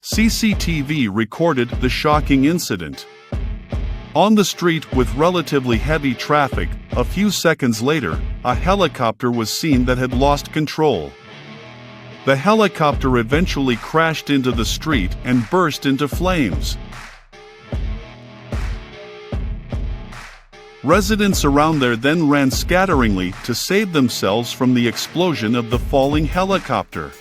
CCTV recorded the shocking incident. On the street with relatively heavy traffic, a few seconds later, a helicopter was seen that had lost control. The helicopter eventually crashed into the street and burst into flames. Residents around there then ran scatteringly to save themselves from the explosion of the falling helicopter.